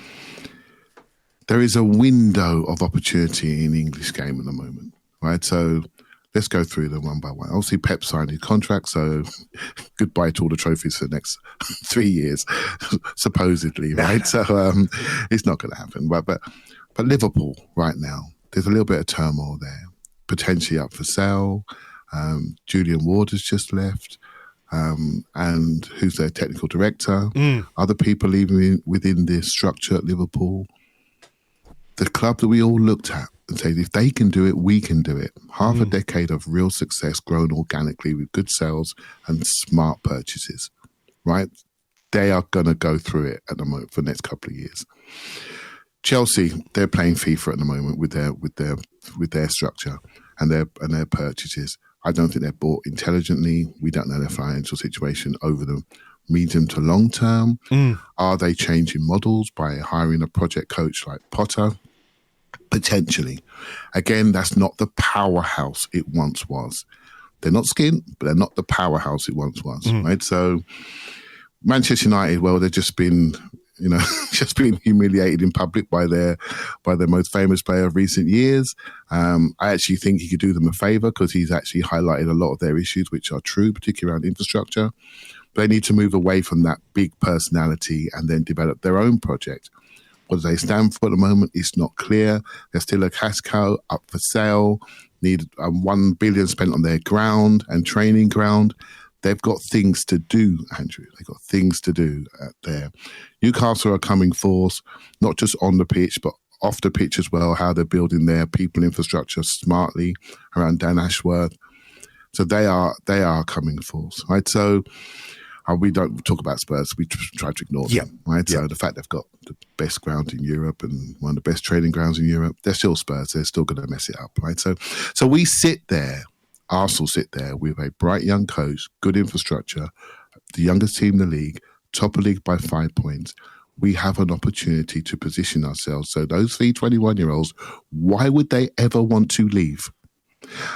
there is a window of opportunity in the English game at the moment, right? So let's go through them one by one. Obviously, Pep signed his contract, so goodbye to all the trophies for the next 3 years, supposedly, right? So it's not going to happen. But Liverpool right now, there's a little bit of turmoil there, potentially up for sale. Julian Ward has just left, and who's their technical director? Other people leaving within the structure at Liverpool. The club that we all looked at and said, if they can do it, we can do it. Half a decade of real success grown organically with good sales and smart purchases, right? They are going to go through it at the moment for the next couple of years. Chelsea, they're playing FIFA at the moment with their structure and their purchases. I don't think they're bought intelligently. We don't know their financial situation over the medium to long term. Are they changing models by hiring a project coach like Potter? Potentially. Again, that's not the powerhouse it once was. They're not skint, but they're not the powerhouse it once was, right? So Manchester United, well, they've just been, just been humiliated in public by their most famous player of recent years. I actually think he could do them a favour, because he's actually highlighted a lot of their issues, which are true, particularly around infrastructure. But they need to move away from that big personality and then develop their own project. What do they stand for at the moment? It's not clear. They're still a cash cow up for sale, need $1 billion spent on their ground and training ground. They've got things to do, Andrew. They've got things to do there. Newcastle are a coming force, not just on the pitch, but off the pitch as well, how they're building their people infrastructure smartly around Dan Ashworth. So they are a coming force, right? So we don't talk about Spurs. We try to ignore them, right? So the fact they've got the best ground in Europe and one of the best training grounds in Europe, they're still Spurs. They're still going to mess it up, right? So we sit there, Arsenal sit there with a bright young coach, good infrastructure, the youngest team in the league, top of the league by 5 points, we have an opportunity to position ourselves. So those 3 21-year-olds, why would they ever want to leave?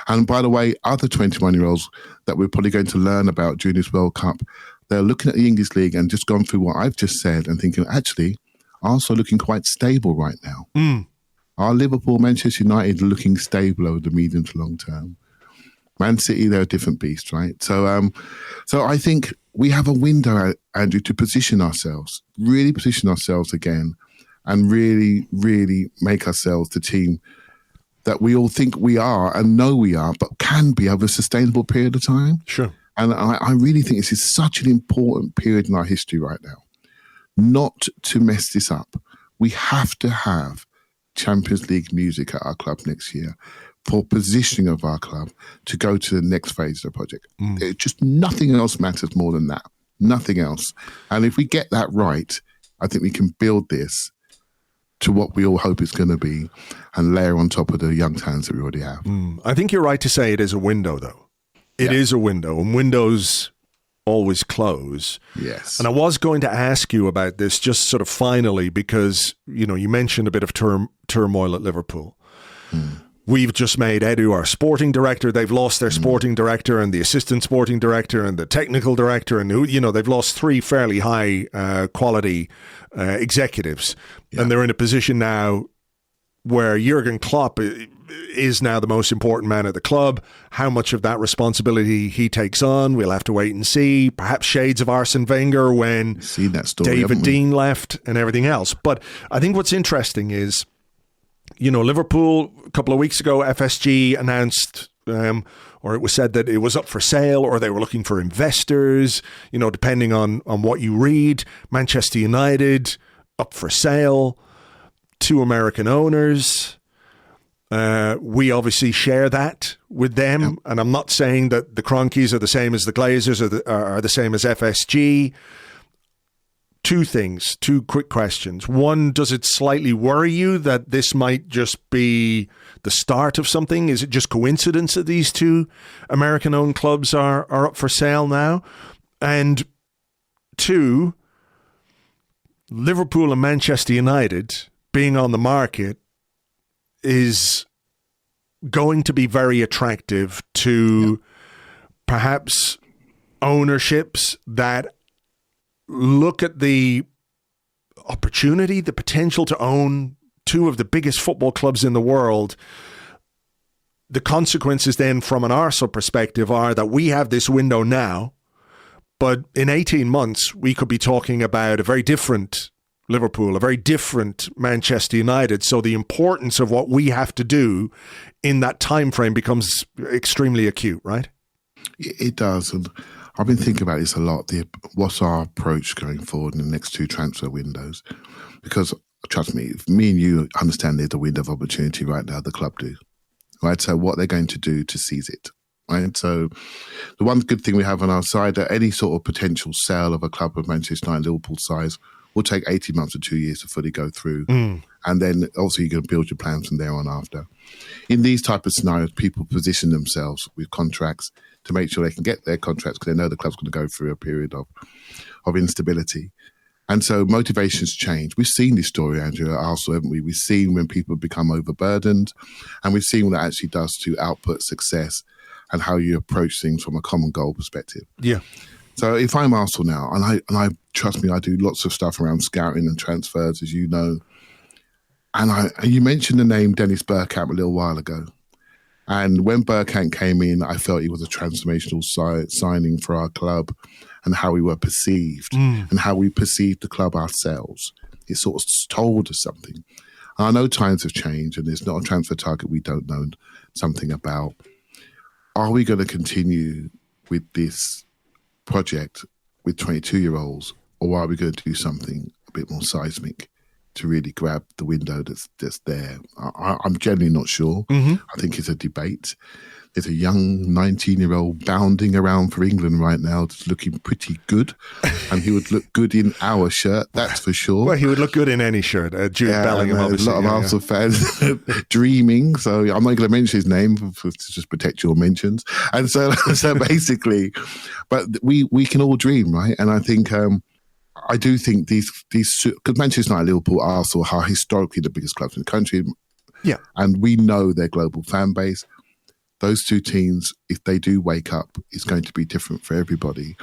And by the way, other 21-year-olds that we're probably going to learn about during this World Cup, they're looking at the English League and just gone through what I've just said and thinking, actually, Arsenal looking quite stable right now. Are Liverpool, Manchester United looking stable over the medium to long term? Man City, they're a different beast, right? So I think we have a window, Andrew, to position ourselves, really position ourselves again, and really, really make ourselves the team that we all think we are and know we are, but can be over a sustainable period of time. Sure. And I really think this is such an important period in our history right now. Not to mess this up. We have to have Champions League music at our club next year for positioning of our club to go to the next phase of the project. Just nothing else matters more than that. Nothing else. And if we get that right, I think we can build this to what we all hope it's going to be and layer on top of the young talents that we already have. I think you're right to say it is a window, though. It is a window, and windows always close. Yes. And I was going to ask you about this just sort of finally because, you know, you mentioned a bit of turmoil at Liverpool. We've just made Edu our sporting director. They've lost their sporting director and the assistant sporting director and the technical director. And, you know, they've lost 3 fairly high quality executives. And they're in a position now where Jurgen Klopp is now the most important man at the club. How much of that responsibility he takes on, we'll have to wait and see. Perhaps shades of Arsene Wenger when David Dean left and everything else. But I think what's interesting is, you know, Liverpool, a couple of weeks ago, FSG announced, or it was said that it was up for sale or they were looking for investors, you know, depending on what you read. Manchester United, up for sale, 2 American owners. We obviously share that with them. And I'm not saying that the Kroenkes are the same as the Glazers or are the same as FSG. 2 quick questions. One, does it slightly worry you that this might just be the start of something? Is it just coincidence that these 2 American-owned clubs are up for sale now? And 2, Liverpool and Manchester United being on the market is going to be very attractive to perhaps ownerships that look at the opportunity, the potential to own 2 of the biggest football clubs in the world. The consequences then from an Arsenal perspective are that we have this window now, but in 18 months, we could be talking about a very different Liverpool, a very different Manchester United. So the importance of what we have to do in that time frame becomes extremely acute, right? It does. And I've been thinking about this a lot. What's our approach going forward in the next 2 transfer windows? Because trust me, if me and you understand there's a window of opportunity right now, the club do. Right? So what they're going to do to seize it. Right? So the one good thing we have on our side, that any sort of potential sale of a club of Manchester United, Liverpool size will take 18 months to 2 years to fully go through. And then also you can build your plans from there on after. In these type of scenarios, people position themselves with contracts to make sure they can get their contracts because they know the club's going to go through a period of instability. And so motivations change. We've seen this story, Andrew, at Arsenal, haven't we? We've seen when people become overburdened, and we've seen what that actually does to output success and how you approach things from a common goal perspective. Yeah. So if I'm Arsenal now, and I trust me, I do lots of stuff around scouting and transfers, as you know. And you mentioned the name Dennis Bergkamp a little while ago. And when Bergkamp came in, I felt he was a transformational signing for our club and how we were perceived and how we perceived the club ourselves. It sort of told us something. And I know times have changed and there's not a transfer target we don't know something about. Are we going to continue with this project with 22-year-olds, or are we going to do something a bit more seismic to really grab the window that's there? I'm generally not sure. I think it's a debate. There's a young 19-year-old bounding around for England right now that's looking pretty good, and he would look good in our shirt, that's for sure. Well, he would look good in any shirt. Jude Bellingham, obviously. A lot of Arsenal fans dreaming, so I'm not going to mention his name to just protect your mentions. And so basically, but we can all dream, right? And I think I do think these because Manchester United, Liverpool, Arsenal are historically the biggest clubs in the country. Yeah. And we know their global fan base. Those two teams, if they do wake up, it's going to be different for everybody.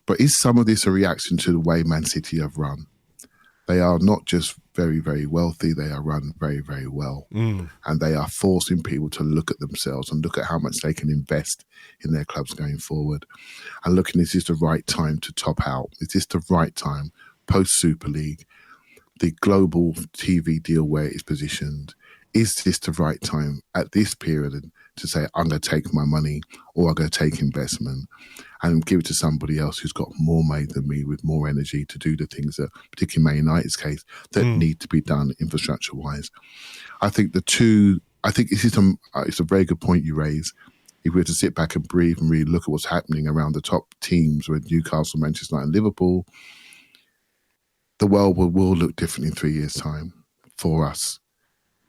But is some of this a reaction to the way Man City have run? They are not just very, very wealthy. They are run very, very well. And they are forcing people to look at themselves and look at how much they can invest in their clubs going forward. And looking, is this the right time to top out? Is this the right time, post-Super League, the global TV deal where it is positioned? Is this the right time at this period to say, I'm going to take my money or I'm going to take investment and give it to somebody else who's got more money than me with more energy to do the things that, particularly in Man United's case, that need to be done infrastructure-wise? I think it's a very good point you raise. If we were to sit back and breathe and really look at what's happening around the top teams with Newcastle, Manchester United and Liverpool, the world will look different in 3 years' time for us.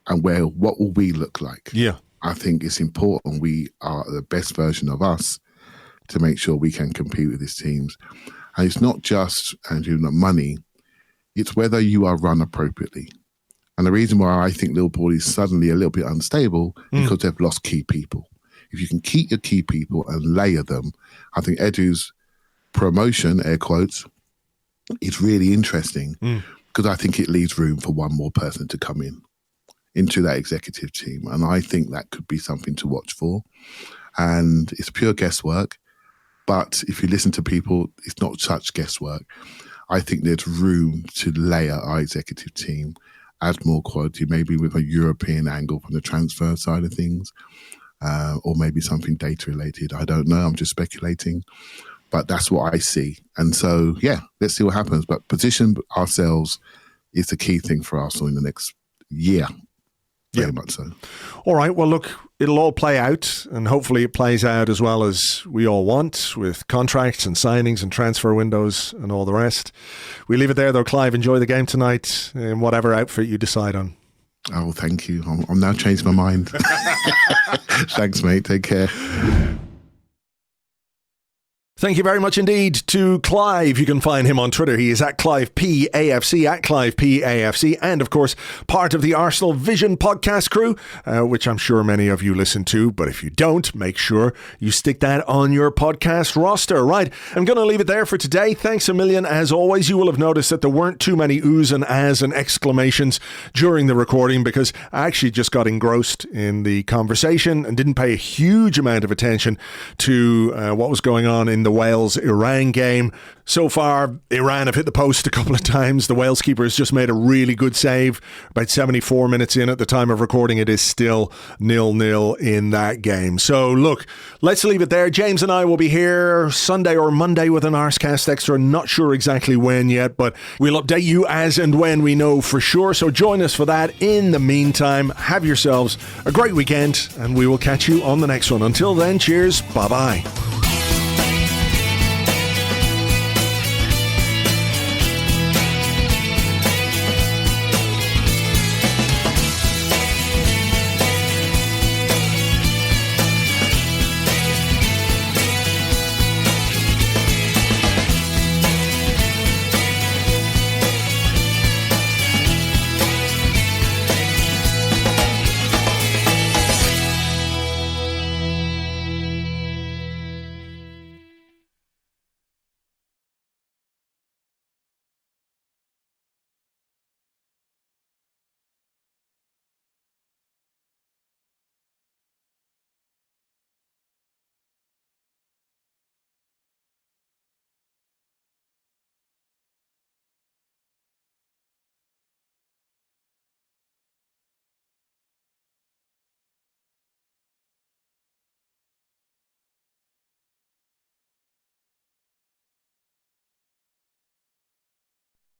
And what will we look like? Yeah. I think it's important we are the best version of us to make sure we can compete with these teams. And it's not just money, it's whether you are run appropriately. And the reason why I think Liverpool is suddenly a little bit unstable is because they've lost key people. If you can keep your key people and layer them, I think Edu's promotion, air quotes, is really interesting because I think it leaves room for one more person to come into that executive team. And I think that could be something to watch for. And it's pure guesswork. But if you listen to people, it's not such guesswork. I think there's room to layer our executive team, add more quality, maybe with a European angle from the transfer side of things, or maybe something data related. I don't know. I'm just speculating. But that's what I see. And so, yeah, let's see what happens. But position ourselves is the key thing for Arsenal in the next year. Very much so. All right. Well, look, it'll all play out, and hopefully it plays out as well as we all want, with contracts and signings and transfer windows and all the rest. We leave it there, though, Clive. Enjoy the game tonight in whatever outfit you decide on. Oh, thank you. I'm now changed my mind. Thanks, mate. Take care. Thank you very much indeed to Clive. You can find him on Twitter. He is at ClivePAFC, at ClivePAFC, and of course, part of the Arsenal Vision podcast crew, which I'm sure many of you listen to. But if you don't, make sure you stick that on your podcast roster. Right, I'm going to leave it there for today. Thanks a million. As always, you will have noticed that there weren't too many oohs and ahs and exclamations during the recording because I actually just got engrossed in the conversation and didn't pay a huge amount of attention to what was going on in the Wales-Iran game. So far, Iran have hit the post a couple of times. The Wales keeper has just made a really good save. About 74 minutes in at the time of recording, it is still 0-0 in that game. So look, let's leave it there. James and I will be here Sunday or Monday with an Arsecast Extra. Not sure exactly when yet, but we'll update you as and when we know for sure. So join us for that. In the meantime, have yourselves a great weekend, and we will catch you on the next one. Until then, cheers. Bye-bye.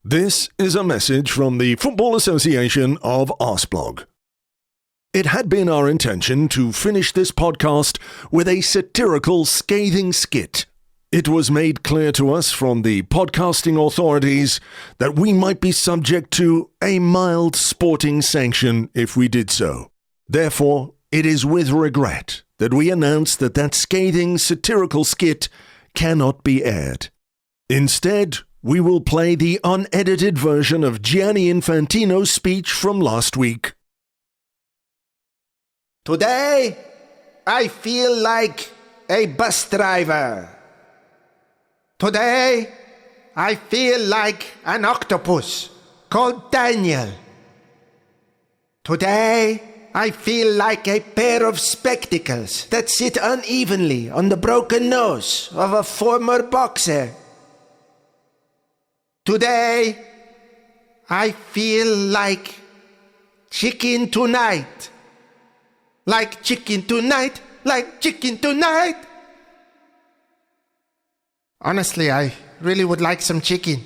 This is a message from the Football Association of Arseblog. It had been our intention to finish this podcast with a satirical, scathing skit. It was made clear to us from the podcasting authorities that we might be subject to a mild sporting sanction if we did so. Therefore, it is with regret that we announce that scathing, satirical skit cannot be aired. Instead, we will play the unedited version of Gianni Infantino's speech from last week. Today, I feel like a bus driver. Today, I feel like an octopus called Daniel. Today, I feel like a pair of spectacles that sit unevenly on the broken nose of a former boxer. Today, I feel like chicken tonight. Like chicken tonight, like chicken tonight. Honestly, I really would like some chicken.